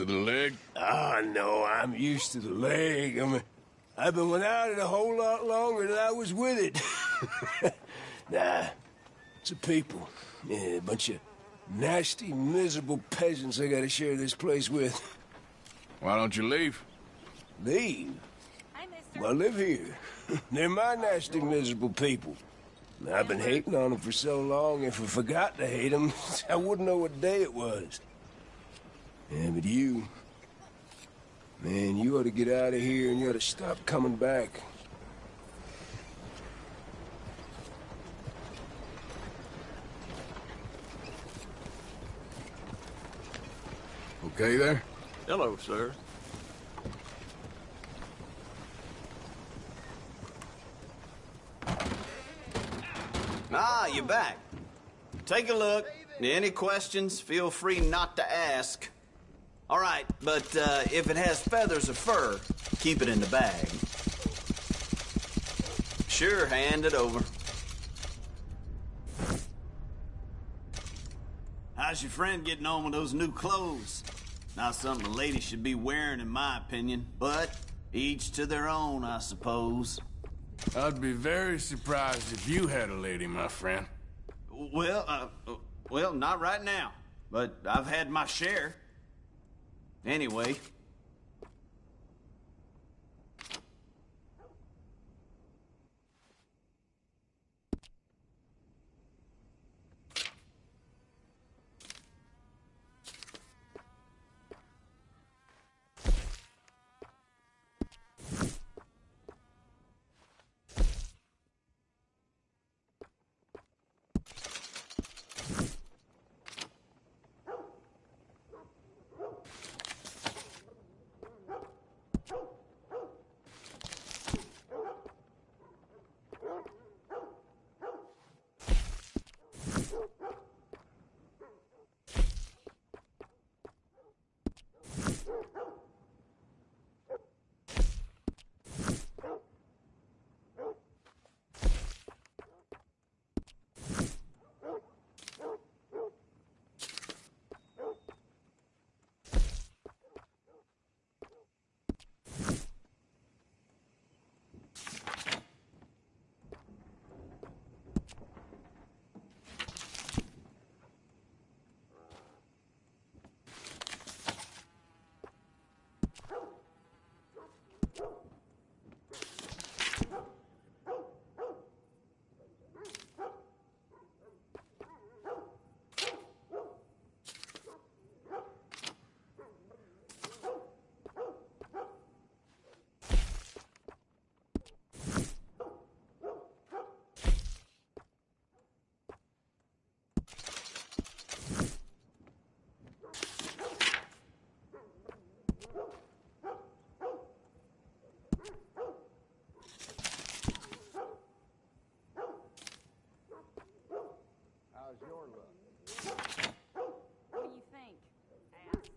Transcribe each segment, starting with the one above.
the leg? Ah, no, I'm used to the leg. I've been without it a whole lot longer than I was with it. Nah, it's a people. Yeah, a bunch of nasty, miserable peasants I gotta share this place with. Why don't you leave? Leave? Hi, mister. Well, I live here. They're my nasty, miserable people. I've been hating on them for so long, if I forgot to hate them, I wouldn't know what day it was. Yeah, but you... Man, you ought to get out of here and you ought to stop coming back. Okay there? Hello, sir. Ah, you're back. Take a look. Any questions, feel free not to ask. All right, but if it has feathers or fur, keep it in the bag. Sure, hand it over. How's your friend getting on with those new clothes? Not something a lady should be wearing, in my opinion, but each to their own, I suppose. I'd be very surprised if you had a lady, my friend. Well, not right now, but I've had my share. Anyway. What do you think? Ass.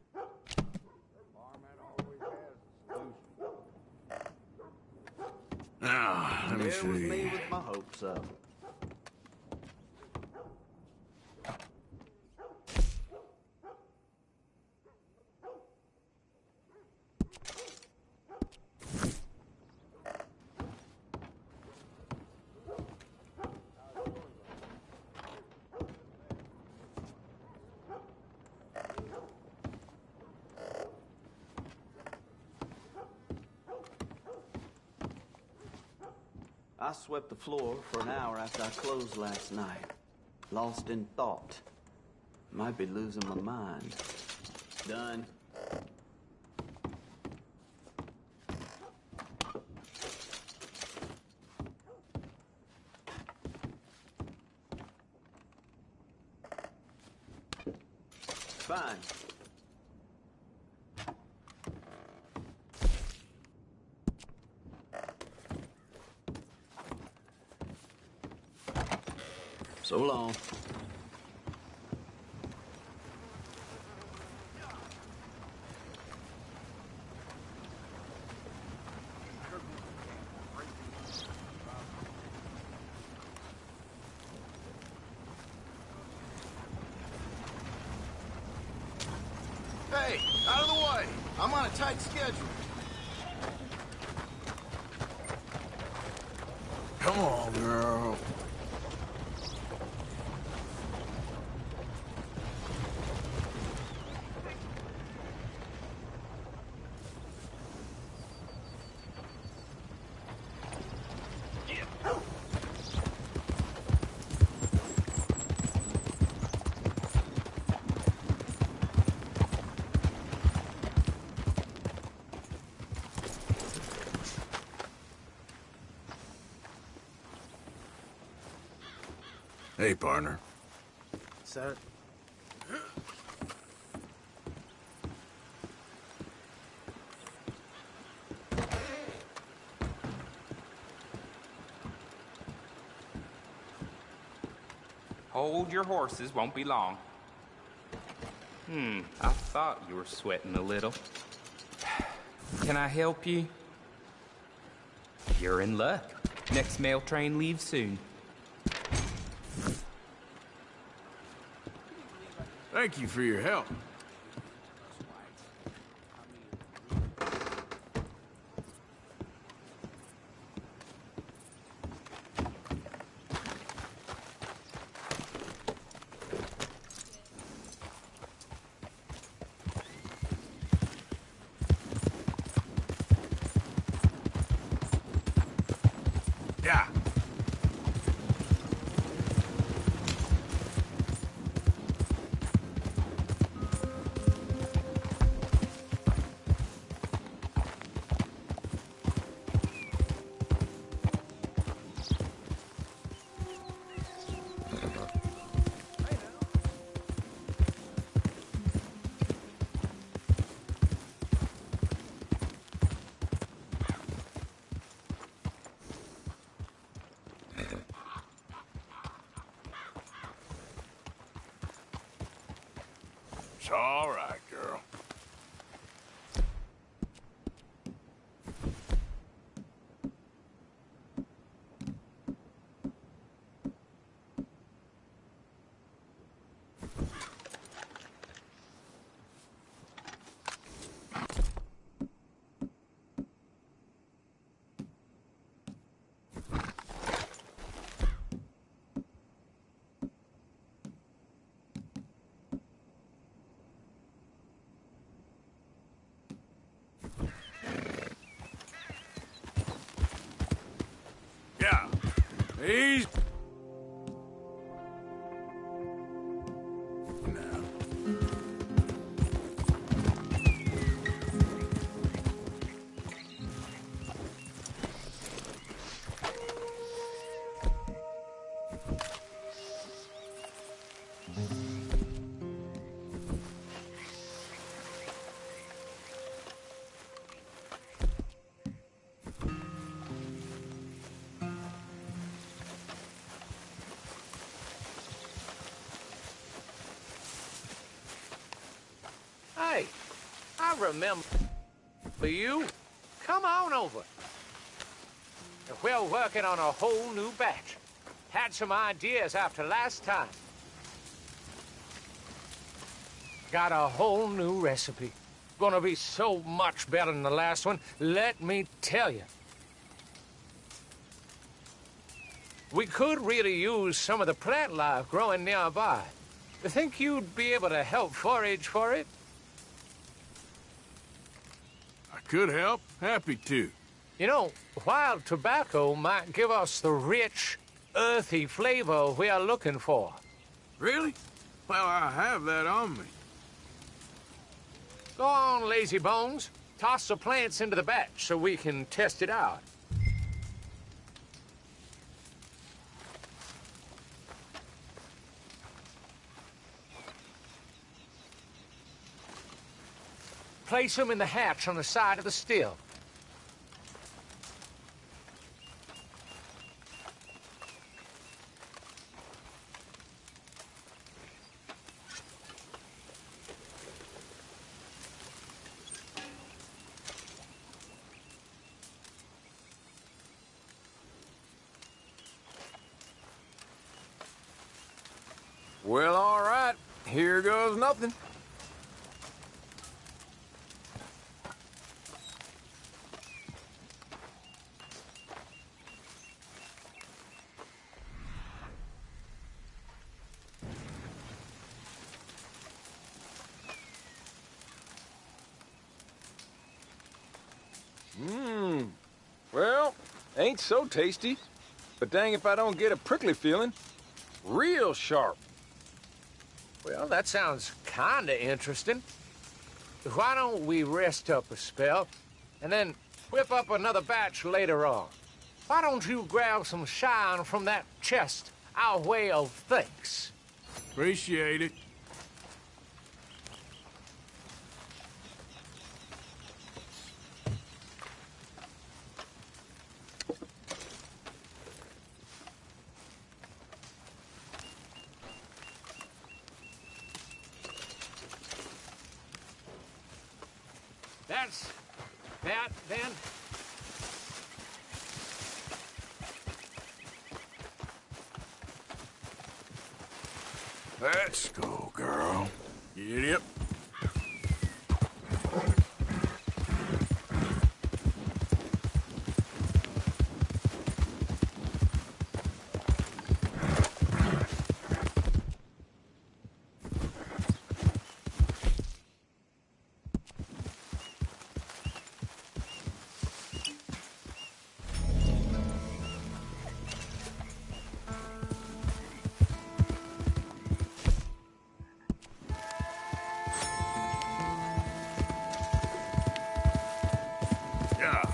Now, let me There was me see. with my hopes up. I swept the floor for an hour after I closed last night. Lost in thought. Might be losing my mind. Done. Fine. So long. Hey, out of the way! I'm on a tight schedule. Come on, girl. Hey, partner. Sir? Hold your horses, won't be long. I thought you were sweating a little. Can I help you? You're in luck. Next mail train leaves soon. Thank you for your help. Yeah. It's all right, girl. Yeah. Easy. Now. Hey, I remember you. Come on over. We're working on a whole new batch. Had some ideas after last time. Got a whole new recipe. Gonna be so much better than the last one, let me tell you. We could really use some of the plant life growing nearby. Think you'd be able to help forage for it? I could help. Happy to. You know, wild tobacco might give us the rich, earthy flavor we are looking for. Really? Well, I have that on me. Go on, lazy bones. Toss the plants into the batch so we can test it out. Place them in the hatch on the side of the still. Well, all right. Here goes nothing. Well, ain't so tasty. But dang if I don't get a prickly feeling. Real sharp. Well, that sounds kinda interesting. Why don't we rest up a spell, and then whip up another batch later on? Why don't you grab some shine from that chest, our way of thanks? Appreciate it. That's that, then. Let's go, girl. Get up. Yeah.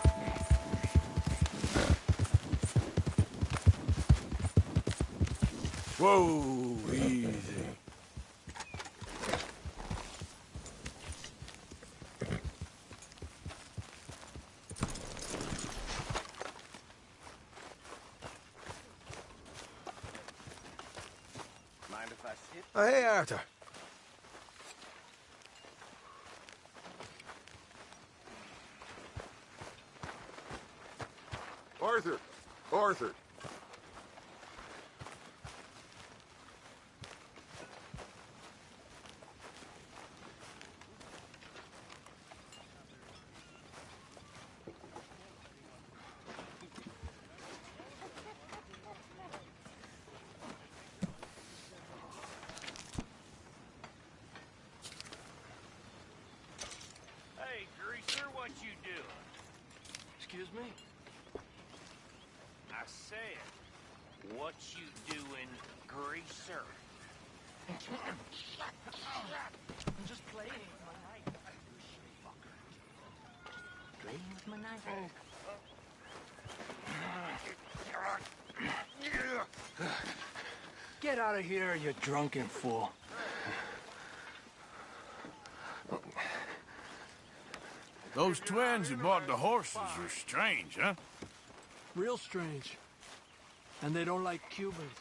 Whoa, easy. Mind if I sit? Oh, hey, Arthur. Arthur! Arthur! Hey, Greaser, what you doing? Excuse me? I said, what you doing, Greaser? I'm just playing with my knife. Playing with my knife. Get out of here, you drunken fool. Those twins who bought the horses are strange, huh? Real strange. And they don't like Cubans.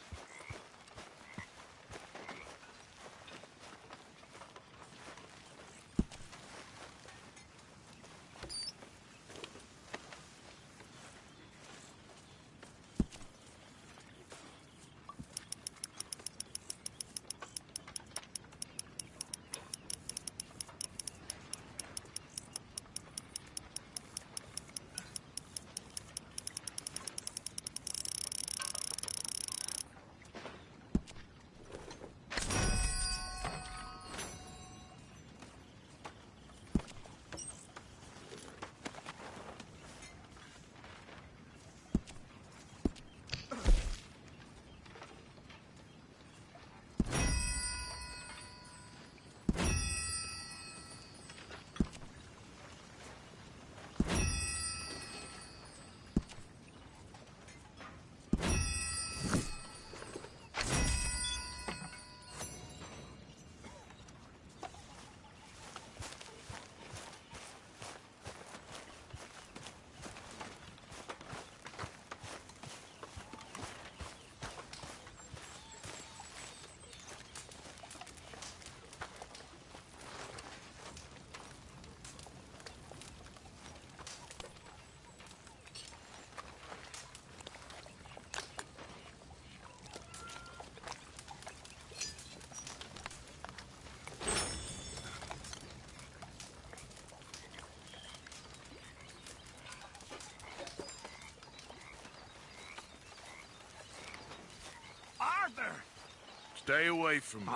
Stay away from me.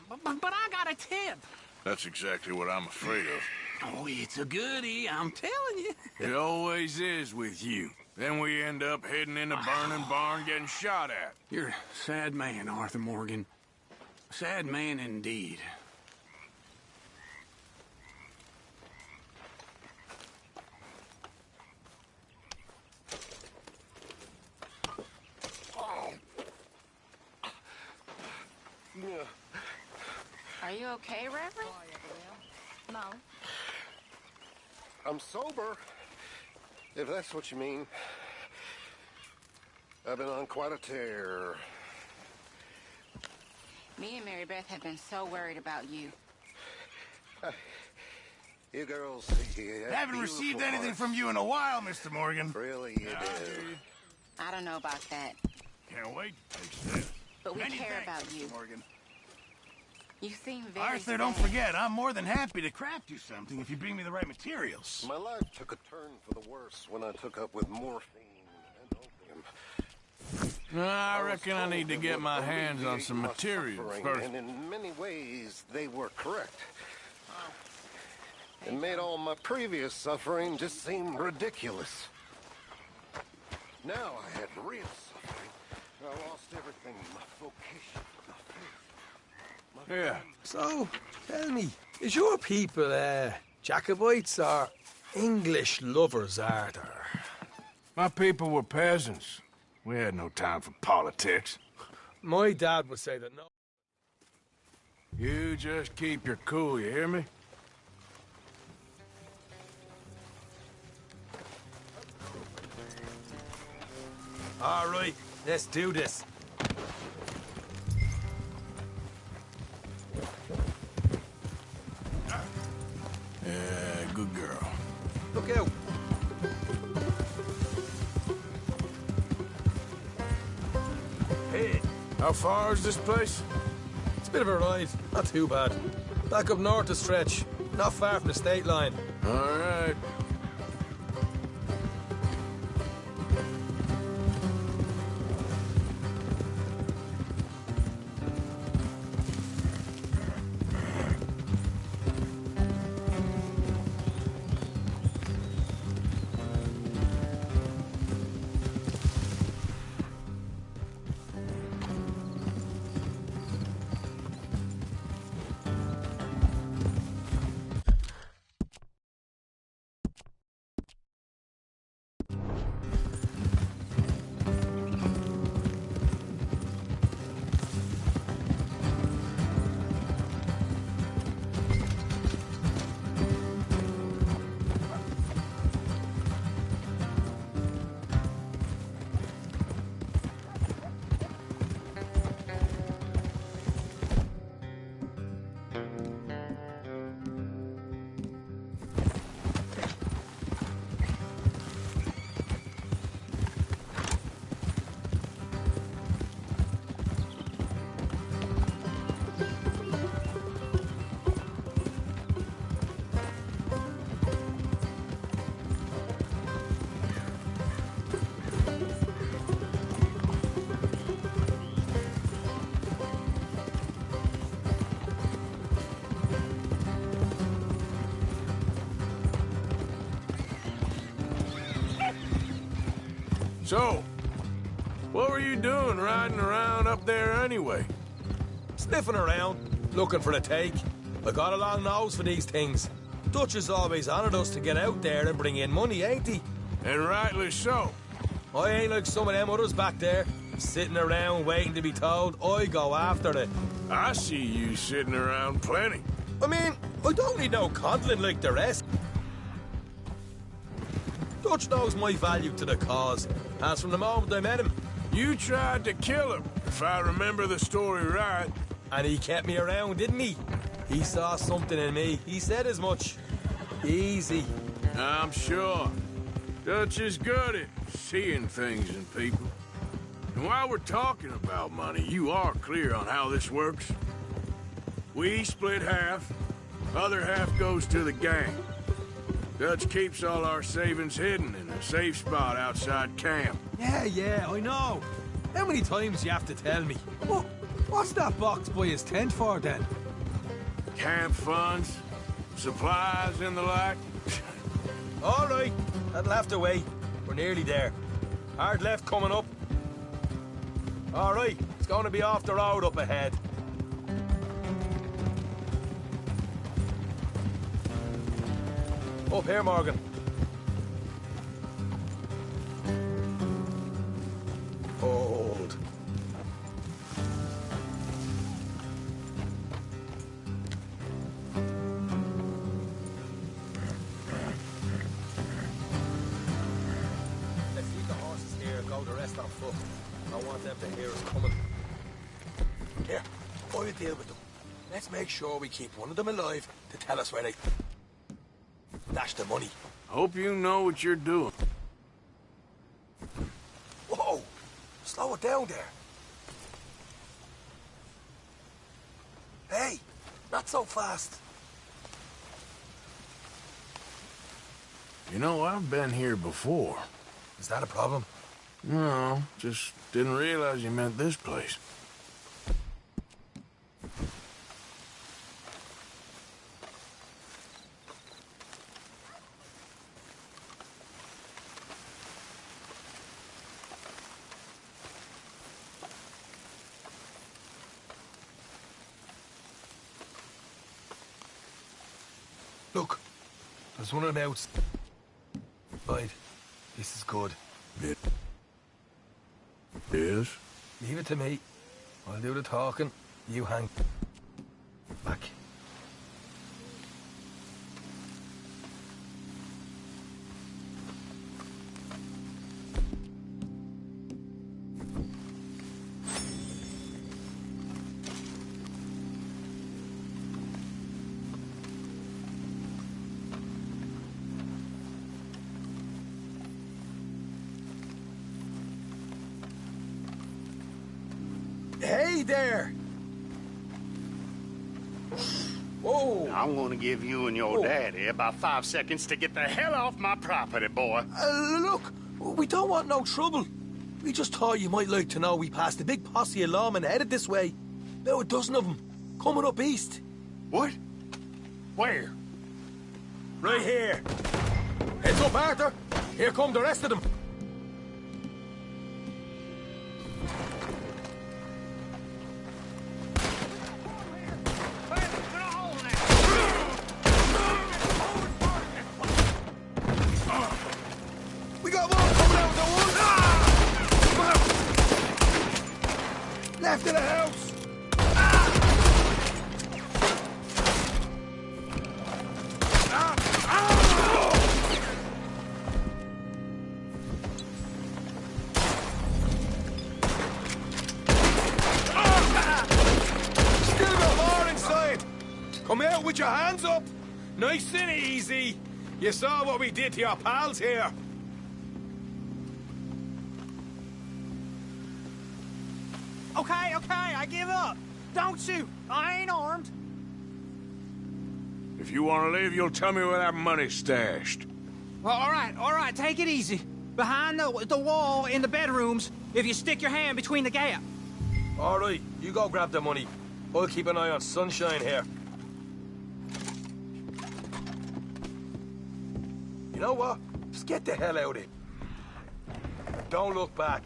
But I got a tip. That's exactly what I'm afraid of. Oh, it's a goodie, I'm telling you. It always is with you. Then we end up heading in a burning barn getting shot at. You're a sad man, Arthur Morgan. Sad man indeed. Are you okay, Reverend? No. I'm sober, if that's what you mean. I've been on quite a tear. Me and Mary Beth have been so worried about you. You girls, Haven't received anything from you in a while, Mr. Morgan. Really, you do. I don't know about that, Can't wait to taste this. but we Many care thanks, about you. Mr. Morgan. You seem very Arthur, sad. don't forget, I'm more than happy to craft you something if you bring me the right materials. My life took a turn for the worse when I took up with morphine and opium. I reckon I need to get my hands on some materials first. And in many ways, they were correct. It made all my previous suffering just seem ridiculous. Now I had real suffering. I lost everything, my vocation, my faith. Yeah. So, tell me, is your people, Jacobites or English lovers, Arthur? My people were peasants. We had no time for politics. My dad would say that no. You just keep your cool, you hear me? All right, let's do this. Good girl. Look out. Hey, how far is this place? It's a bit of a ride, not too bad. Back up north a stretch, not far from the state line. All right. So, what were you doing riding around up there anyway? Sniffing around, looking for a take. I got a long nose for these things. Dutch has always honoured us to get out there and bring in money, ain't he? And rightly so. I ain't like some of them others back there, sitting around waiting to be told. I go after it. I see you sitting around plenty. I mean, I don't need no coddling like the rest. Dutch knows my value to the cause, as from the moment I met him. You tried to kill him, if I remember the story right. And he kept me around, didn't he? He saw something in me. He said as much. Easy. I'm sure. Dutch is good at seeing things in people. And while we're talking about money, you are clear on how this works. We split half, other half goes to the gang. Dutch keeps all our savings hidden in a safe spot outside camp. Yeah, I know. How many times do you have to tell me? What's that box by his tent for, then? Camp funds, Supplies and the like? All right, that'll have to wait. We're nearly there. Hard left coming up. All right, it's going to be off the road up ahead. Up here, Morgan. Hold. Let's leave the horses here and go the rest on foot. I don't want them to hear us coming. Here, before you deal with them, let's make sure we keep one of them alive to tell us where they stashed the money. Hope you know what you're doing. Whoa! Slow it down there. Hey, not so fast. You know, I've been here before. Is that a problem? No, just didn't realize you meant this place. Look, there's one of them outside. This is good. It is? Leave it to me. I'll do the talking. You hang back. Hey there! Whoa! I'm gonna give you and your daddy about 5 seconds to get the hell off my property, boy. Look, we don't want no trouble. We just thought you might like to know we passed a big posse of lawmen headed this way. About a dozen of them, coming up east. What? Where? Right here. Heads up, Arthur. Here come the rest of them. We got one coming out of the woods. Left of the house. Still got more inside. Come out with your hands up. Nice and easy. You saw what we did to your pals here. Okay, I give up. Don't shoot. I ain't armed. If you want to leave, you'll tell me where that money's stashed. Well, all right, take it easy. Behind the wall in the bedrooms, if you stick your hand between the gap. All right, you go grab the money. I'll keep an eye on Sunshine here. You know what? Just get the hell out of it. Don't look back.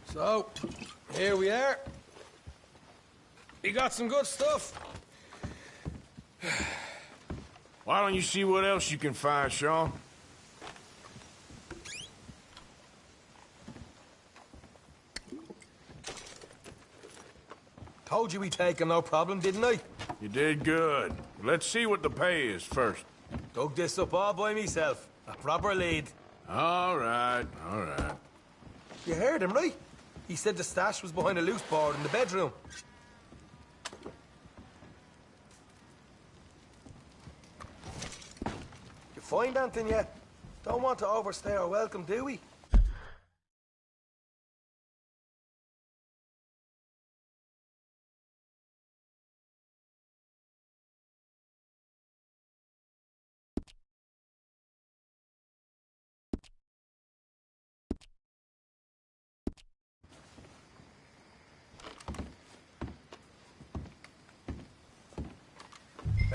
So, here we are. You got some good stuff. Why don't you see what else you can find, Sean? Told you we'd take him, no problem, didn't I? You did good. Let's see what the pay is first. Dug this up all by myself. A proper lead. All right. You heard him, right? He said the stash was behind a loose board in the bedroom. You find anything yet? Don't want to overstay our welcome, do we?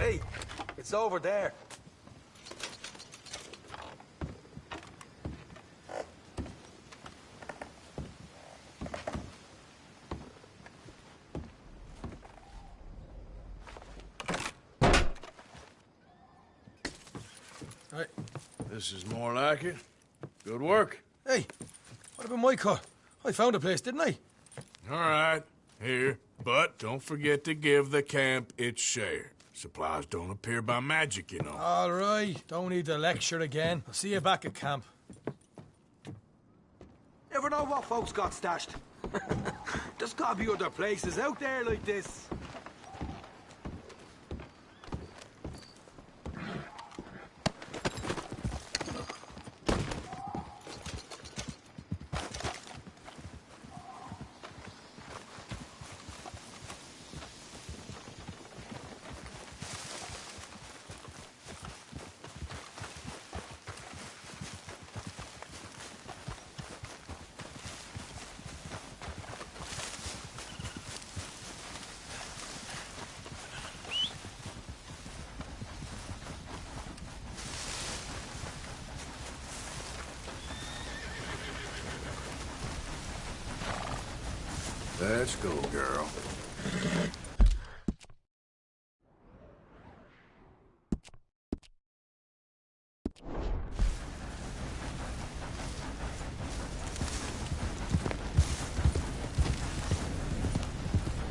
Hey, it's over there. Hey, this is more like it. Good work. Hey, what about my car? I found a place, didn't I? All right, here. But don't forget to give the camp its share. Supplies don't appear by magic, you know. All right, don't need to lecture again. I'll see you back at camp. Never know what folks got stashed. There's gotta be other places out there like this. Let's go, girl.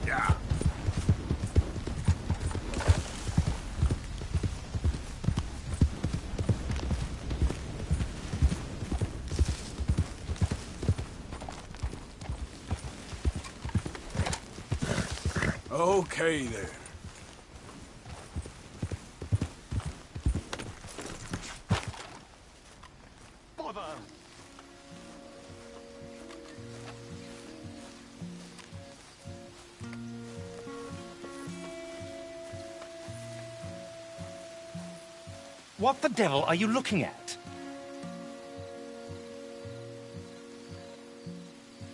Yeah. Okay, there. Bother! What the devil are you looking at?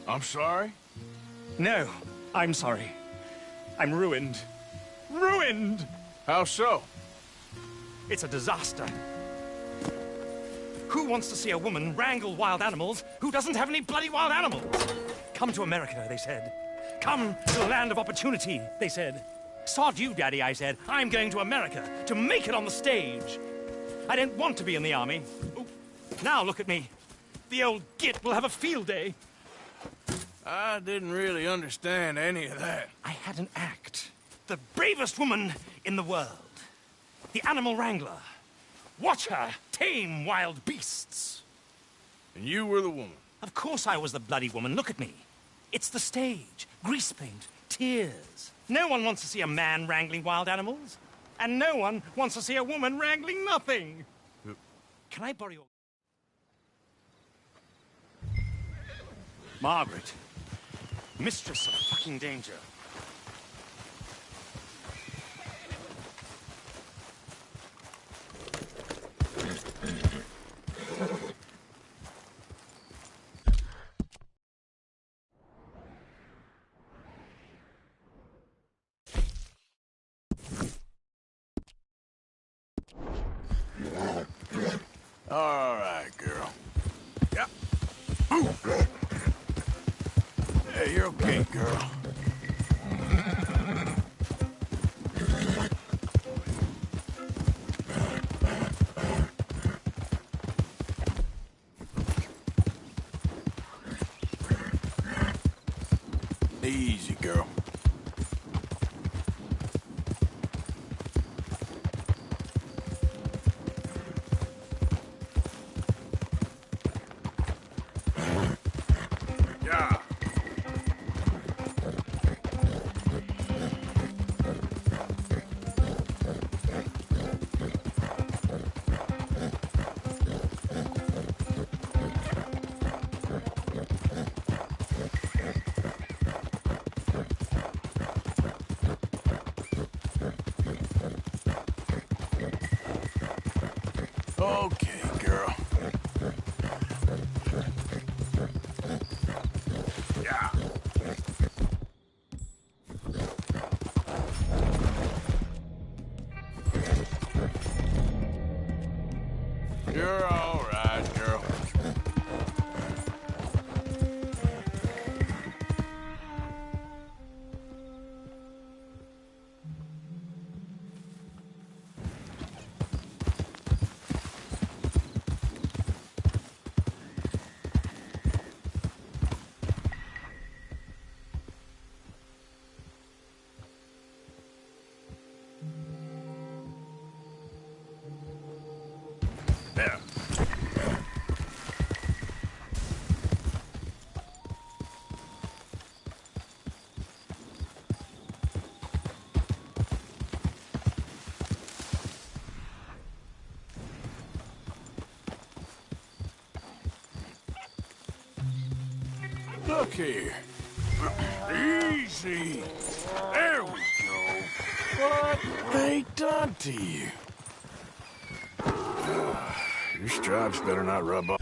I'm sorry? No, I'm sorry. I'm ruined. Ruined! How so? It's a disaster. Who wants to see a woman wrangle wild animals who doesn't have any bloody wild animals? Come to America, they said. Come to the land of opportunity, they said. Sod you, Daddy, I said. I'm going to America to make it on the stage. I don't want to be in the army. Oh, now look at me. The old git will have a field day. I didn't really understand any of that. I had an act. The bravest woman in the world. The animal wrangler. Watch her tame wild beasts. And you were the woman? Of course I was the bloody woman. Look at me. It's the stage. Grease paint. Tears. No one wants to see a man wrangling wild animals. And no one wants to see a woman wrangling nothing. Can I borrow your... Margaret. Mistress of fucking danger. All right, girl. Yep. Hey, you're okay, girl. Easy, girl. Yeah. Okay, girl. Yeah. Look here. Easy. There we go. What they done to you? Your stripes better not rub off.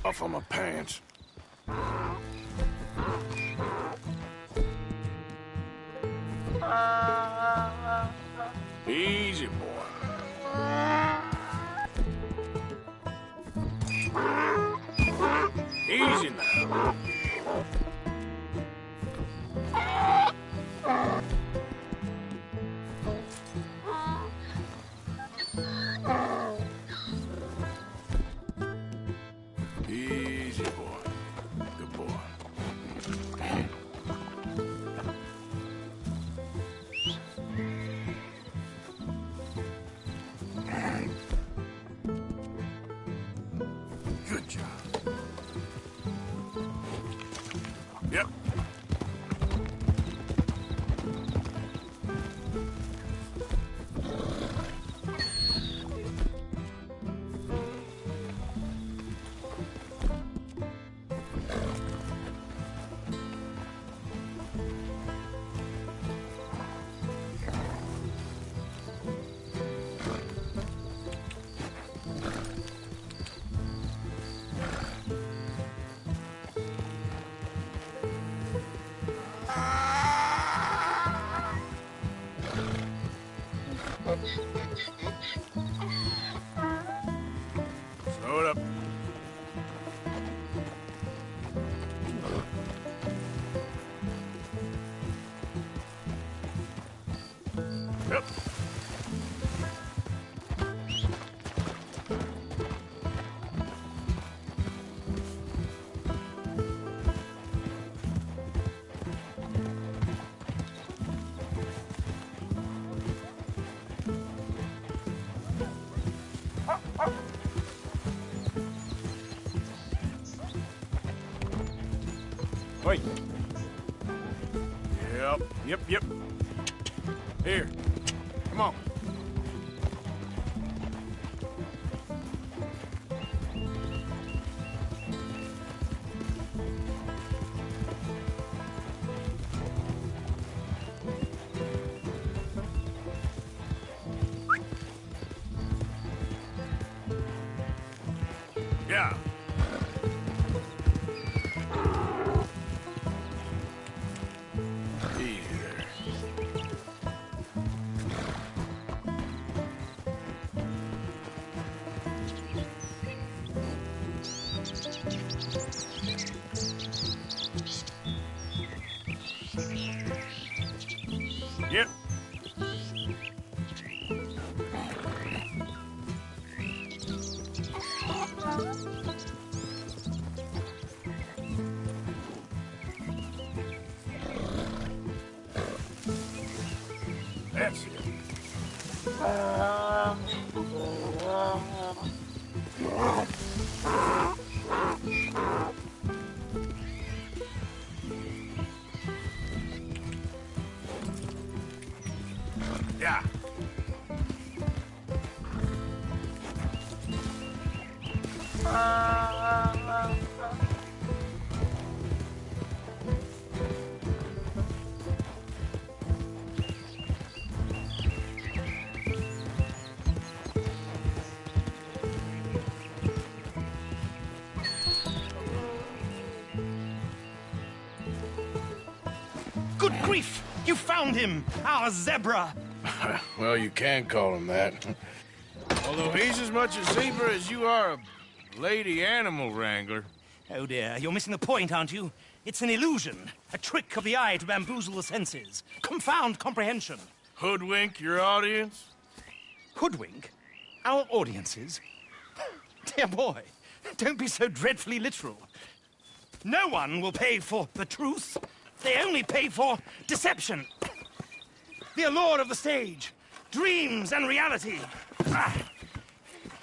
Off on my pants. Easy, boy. Easy now. Easy, boy. Good boy. Good job. Yep. Slow it up. Yep. Wait. Yep. Here. Come on. Yeah. Easy there. Yep. That's it. Yeah. Good grief! You found him! Our zebra! Well, you can call him that. Although he's as much a zebra as you are a lady animal wrangler. Oh dear, you're missing the point, aren't you? It's an illusion. A trick of the eye to bamboozle the senses. Confound comprehension. Hoodwink your audience? Hoodwink? Our audiences? Dear boy, don't be so dreadfully literal. No one will pay for the truth. They only pay for deception. The allure of the stage, dreams and reality.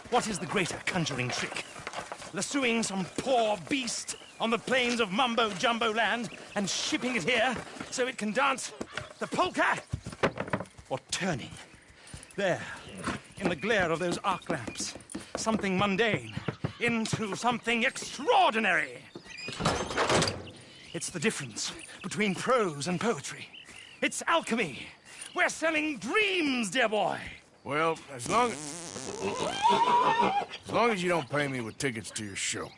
What is the greater conjuring trick? Lassoing some poor beast on the plains of mumbo-jumbo land and shipping it here so it can dance the polka? Or turning there in the glare of those arc lamps. Something mundane into something extraordinary. It's the difference between prose and poetry. It's alchemy. We're selling dreams, dear boy. Well, as long as you don't pay me with tickets to your show.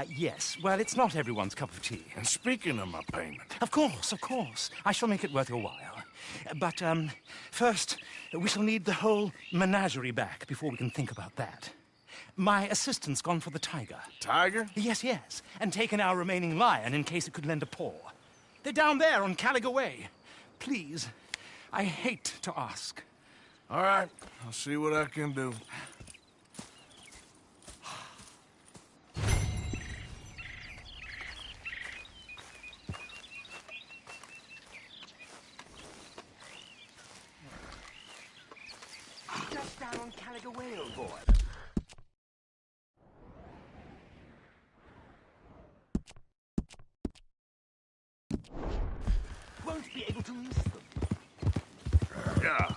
Yes. Well, it's not everyone's cup of tea. And speaking of my payment... Of course, of course. I shall make it worth your while. But, first, we shall need the whole menagerie back before we can think about that. My assistant's gone for the tiger. Tiger? Yes, yes. And taken our remaining lion in case it could lend a paw. They're down there on Caliga Way. Please, I hate to ask. All right, I'll see what I can do. Just down on Caliga Way, old boy. Won't be able to miss them. Yeah.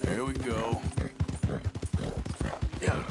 Here we go. Yeah.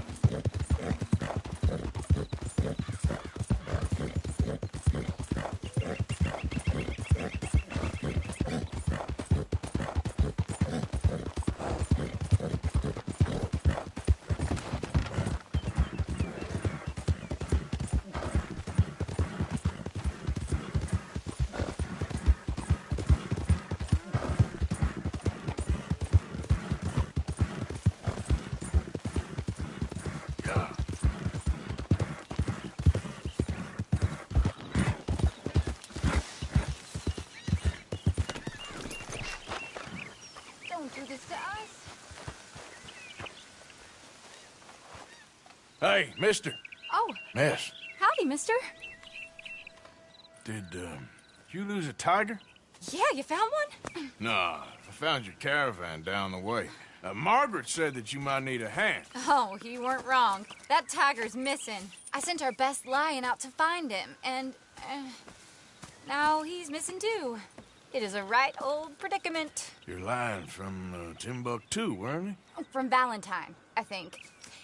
Don't do this to us. Hey, mister. Oh, Miss, howdy, mister. did you lose a tiger? Yeah, you found one? Nah, I found your caravan down the way. Margaret said that you might need a hand. Oh, you weren't wrong. That tiger's missing. I sent our best lion out to find him, and now he's missing too. It is a right old predicament. Your lion from Timbuktu, weren't he? From Valentine, I think.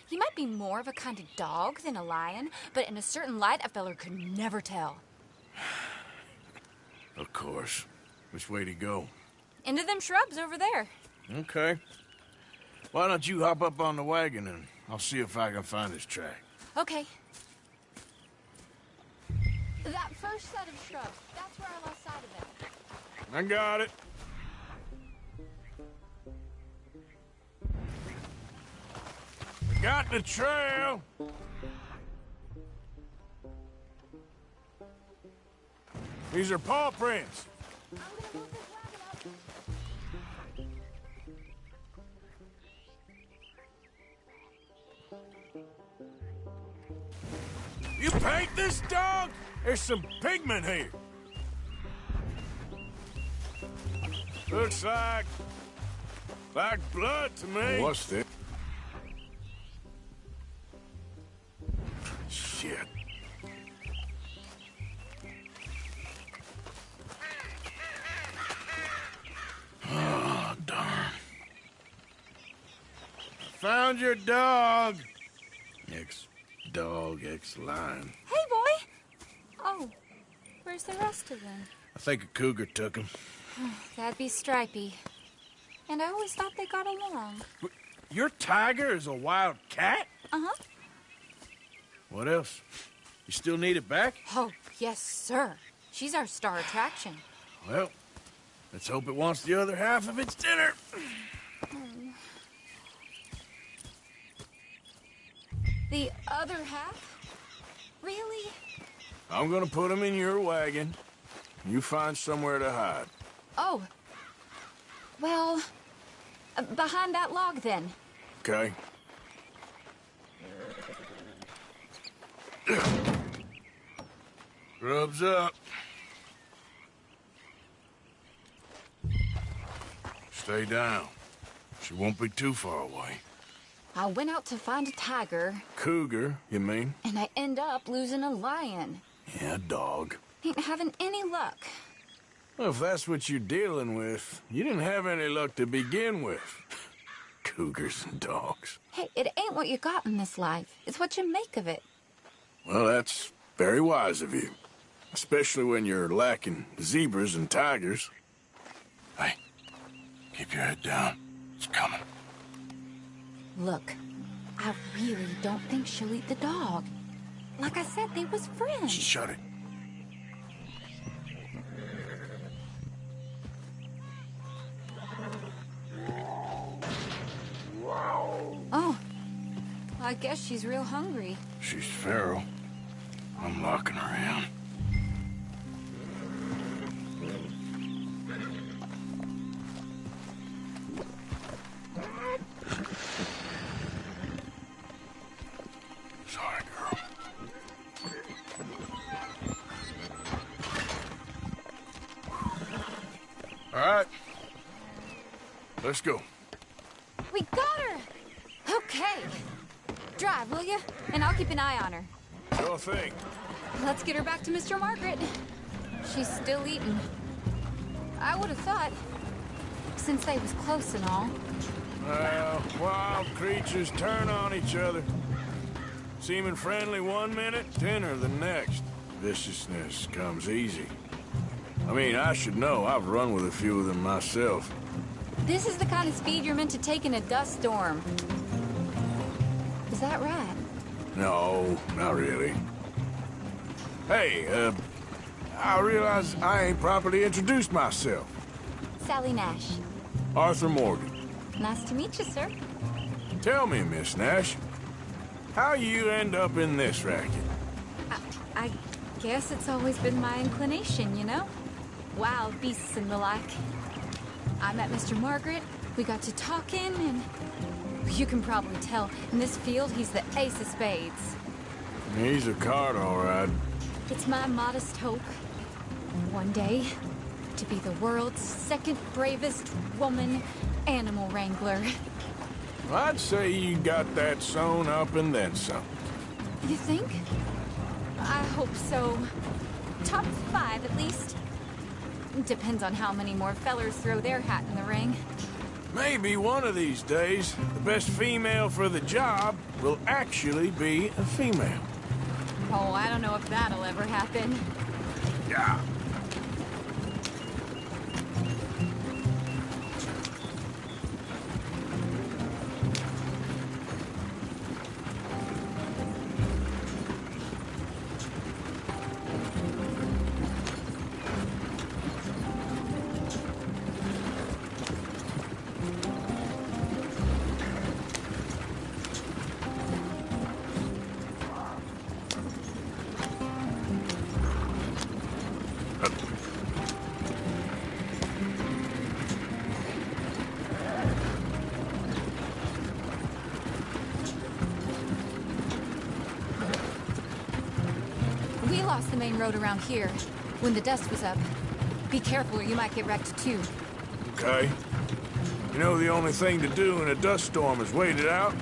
He might be more of a kind of dog than a lion, but in a certain light, a feller could never tell. Of course. Which way to go? Into them shrubs over there. Okay. Why don't you hop up on the wagon and I'll see if I can find his track. Okay. That first set of shrubs, that's where I lost sight of them. I got it. Got the trail. These are paw prints. You paint this dog? There's some pigment here. Looks like blood to me. What's this? Shit. Oh, darn. Found your dog. Ex-dog, ex-lion. Hey, boy! Oh, where's the rest of them? I think a cougar took him. That'd be Stripey. And I always thought they got along. Your tiger is a wild cat? Uh-huh. What else? You still need it back? Oh, yes, sir. She's our star attraction. Well, let's hope it wants the other half of its dinner. The other half? Really? I'm gonna put him in your wagon. You find somewhere to hide. Oh. Well, behind that log, then. Okay. Grub's up. Stay down. She won't be too far away. I went out to find a tiger, Cougar, you mean? and I end up losing a lion. Yeah, dog. Ain't having any luck. Well, if that's what you're dealing with, you didn't have any luck to begin with. Cougars and dogs. Hey, it ain't what you got in this life. It's what you make of it. Well, that's very wise of you. Especially when you're lacking zebras and tigers. Hey, keep your head down. It's coming. Look, I really don't think she'll eat the dog. Like I said, they was friends. Shut it. Oh, I guess she's real hungry. She's feral. I'm locking her in. Sorry, girl. All right. Let's go. We got her! Okay. Drive, will you? And I'll keep an eye on her. Sure thing. Let's get her back to Mr. Margaret. She's still eating. I would have thought, since they was close and all. Well, wild creatures turn on each other. Seeming friendly one minute, tender the next. Viciousness comes easy. I mean, I should know. I've run with a few of them myself. This is the kind of speed you're meant to take in a dust storm. Is that right? No, not really. Hey, I realize I ain't properly introduced myself. Sally Nash. Arthur Morgan. Nice to meet you, sir. Tell me, Miss Nash, how you end up in this racket? I guess it's always been my inclination, you know? Wild beasts and the like. I met Mr. Margaret, we got to talking, and you can probably tell, in this field, he's the ace of spades. He's a card, all right. It's my modest hope, one day, to be the world's second bravest woman animal wrangler. I'd say you got that sewn up and then some. You think? I hope so. Top 5, at least. Depends on how many more fellers throw their hat in the ring. Maybe one of these days, the best female for the job will actually be a female. Oh, I don't know if that'll ever happen. Yeah. We lost the main road around here when the dust was up. Be careful or you might get wrecked too. Okay. You know the only thing to do in a dust storm is wait it out?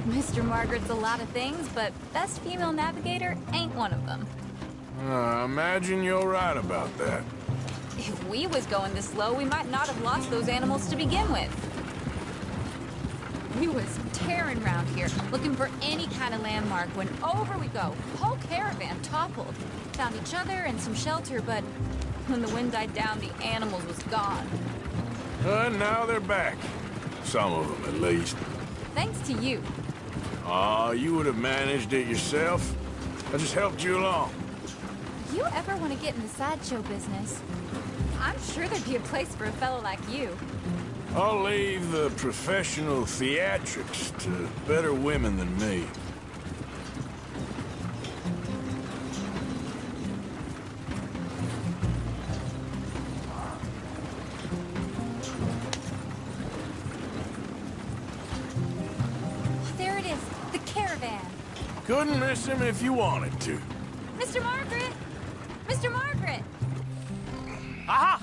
Mr. Margaret's a lot of things, but best female navigator ain't one of them. I imagine you're right about that. If we was going this slow, we might not have lost those animals to begin with. We was tearing around here, looking for any kind of landmark when over we go. Whole caravan toppled. Found each other and some shelter, but when the wind died down, the animals was gone. And now they're back. Some of them, at least. Thanks to you. Aw, you would have managed it yourself. I just helped you along. If you ever want to get in the sideshow business, I'm sure there'd be a place for a fellow like you. I'll leave the professional theatrics to better women than me. There it is, the caravan. Couldn't miss him if you wanted to. Mr. Margaret! Mr. Margaret! Aha!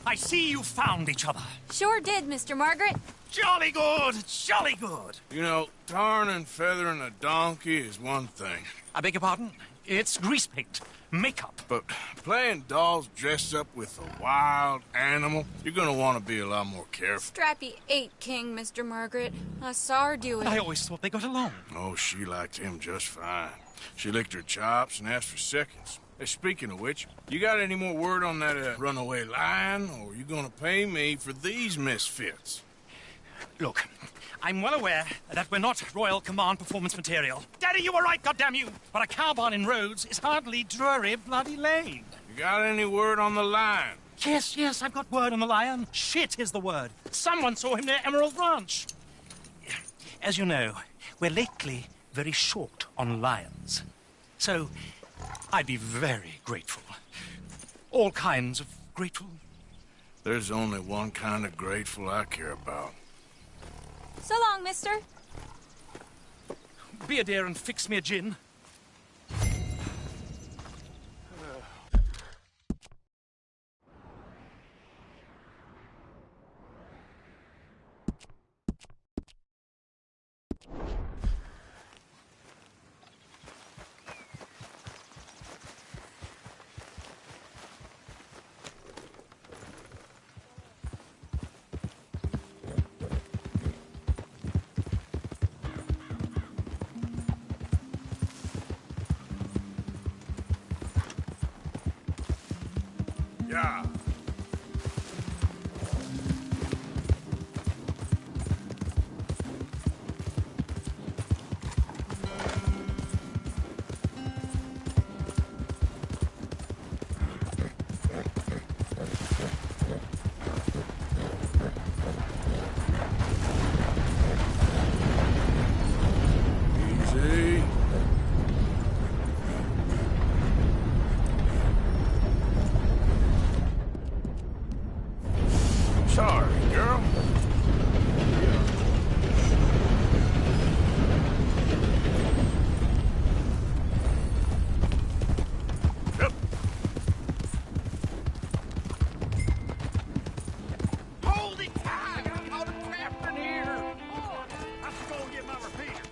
I see you found each other. Sure did, Mr. Margaret. Jolly good, jolly good. You know, tarring and feathering a donkey is one thing. I beg your pardon? It's grease paint, makeup. But playing dolls dressed up with a wild animal, you're gonna want to be a lot more careful. Strappy ain't king, Mr. Margaret. I saw her do it. I always thought they got along. Oh, she liked him just fine. She licked her chops and asked for seconds. Hey, speaking of which, you got any more word on that runaway lion, or are you gonna pay me for these misfits? Look, I'm well aware that we're not Royal Command performance material. Daddy, you were right, goddamn you! But a cow barn in Rhodes is hardly Drury Bloody Lane. You got any word on the lion? Yes, I've got word on the lion. Shit is the word. Someone saw him near Emerald Ranch. As you know, we're lately very short on lions. So, I'd be very grateful. All kinds of grateful. There's only one kind of grateful I care about. So long, mister. Be a dear and fix me a gin. Yeah. Easy. Sorry, girl. Yep. Hold it tight! I caught a trap in here! Oh, I have to go and get my repeater.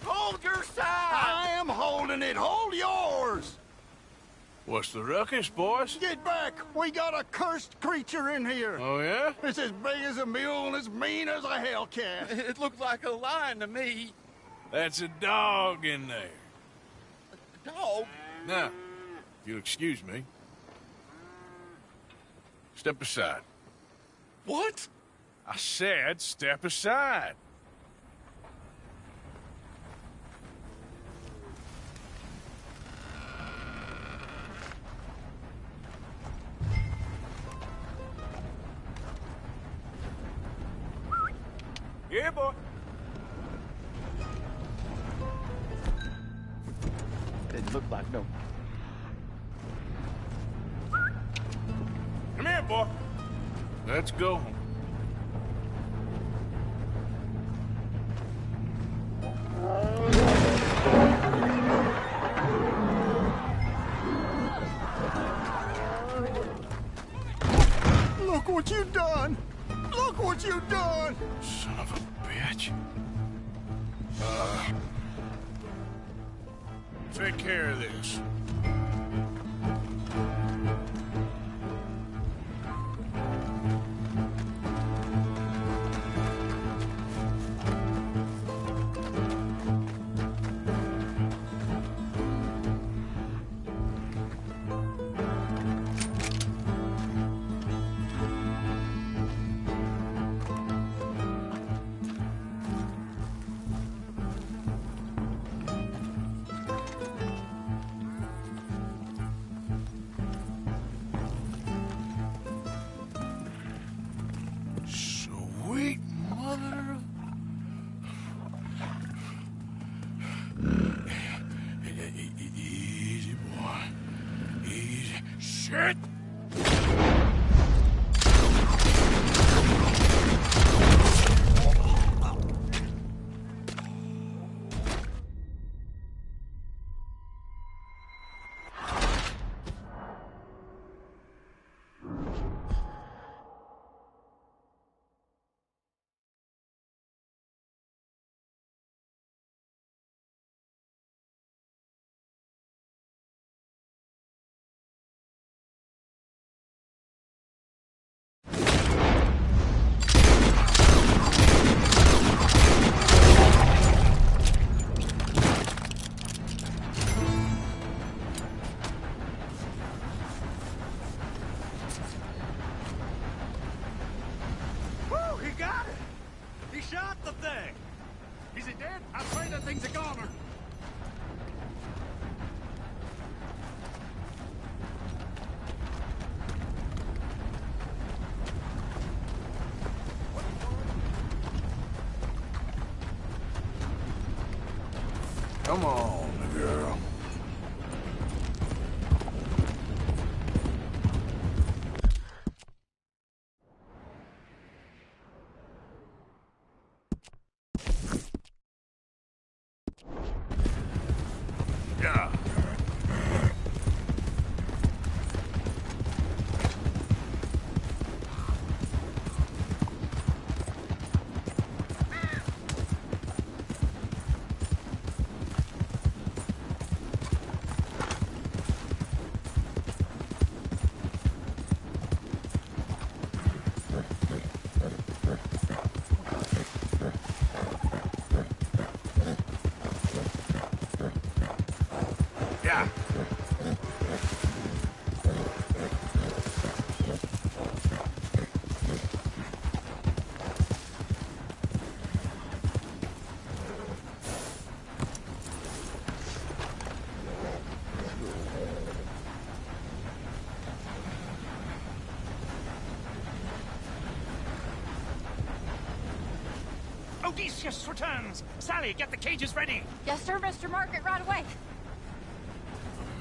Hold your side! I am holding it. Hold yours! What's the ruckus, boys? Get back! We got a cursed creature in here. Oh, yeah? It's as big as a mule and as mean as a hellcat. It looks like a lion to me. That's a dog in there. A dog? Now, if you'll excuse me. Step aside. What? I said step aside. Yeah, boy. It looked like no. Come here, boy. Let's go. Look what you done! Look what you done! Son of a bitch. Take care of this. shit! Come on, girl. Yeah. Yeah. Odysseus returns! Sally, get the cages ready! Yes, sir, Mr. Margaret, right away.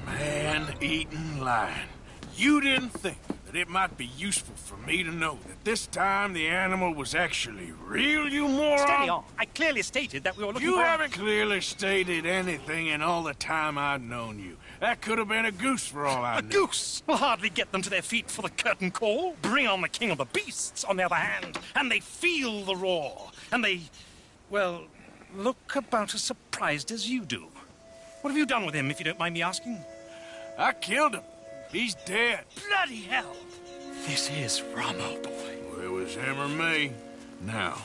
Man-eating lion. You didn't think that it might be useful for me to know that this time the animal was actually real, you moron? Steady on. I clearly stated that we were looking You for... haven't clearly stated anything in all the time I've known you. That could have been a goose for all I A knew. goose will hardly get them to their feet for the curtain call. Bring on the king of the beasts, on the other hand, and they feel the roar. And they, well, look about as surprised as you do. What have you done with him, if you don't mind me asking? I killed him. He's dead. Bloody hell! This is Ramo, boy. Well, it was him or me. Now,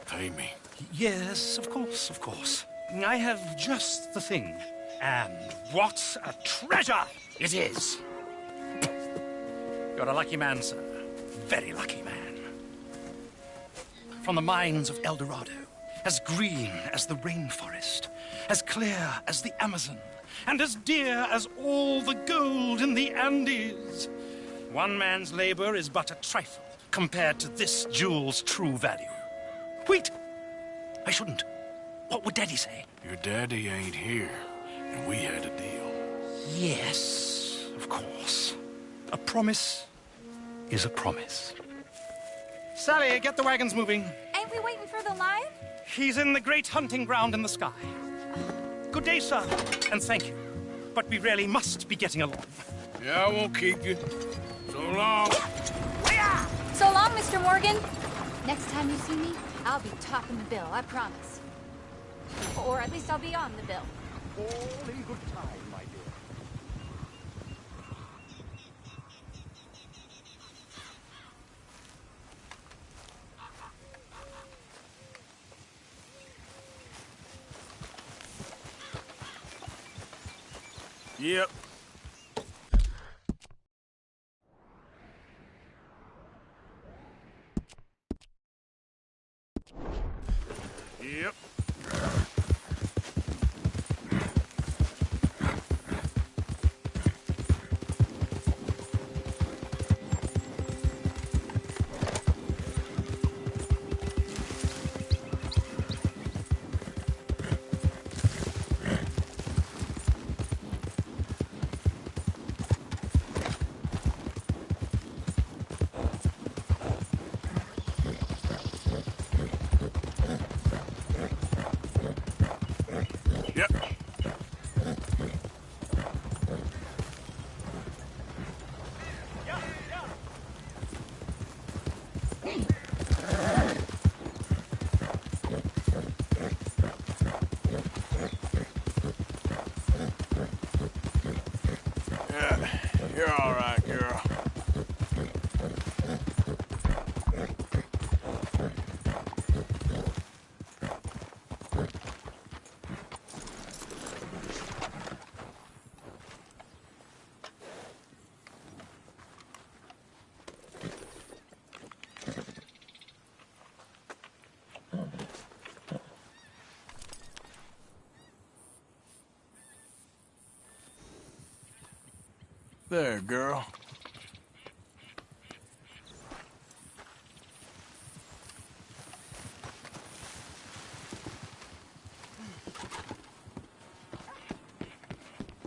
pay me. Yes, of course, of course. I have just the thing. And what a treasure it is! You're a lucky man, sir. Very lucky man. From the mines of El Dorado, as green as the rainforest, as clear as the Amazon, and as dear as all the gold in the Andes. One man's labor is but a trifle compared to this jewel's true value. Wait! I shouldn't. What would Daddy say? Your daddy ain't here, and we had a deal. Yes, of course. A promise is a promise. Sally, get the wagons moving. Ain't we waiting for the lion? He's in the great hunting ground in the sky. Good day, sir, and thank you. But we really must be getting along. Yeah, I won't keep you. So long. So long, Mr. Morgan. Next time you see me, I'll be topping the bill, I promise. Or at least I'll be on the bill. All in good time, my dear. Yep. Yep. You're all right, girl. There, girl.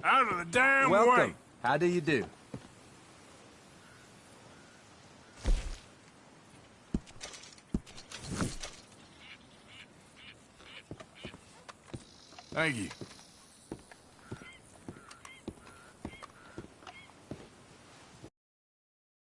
Out of the damn way! Welcome. How do you do? Thank you.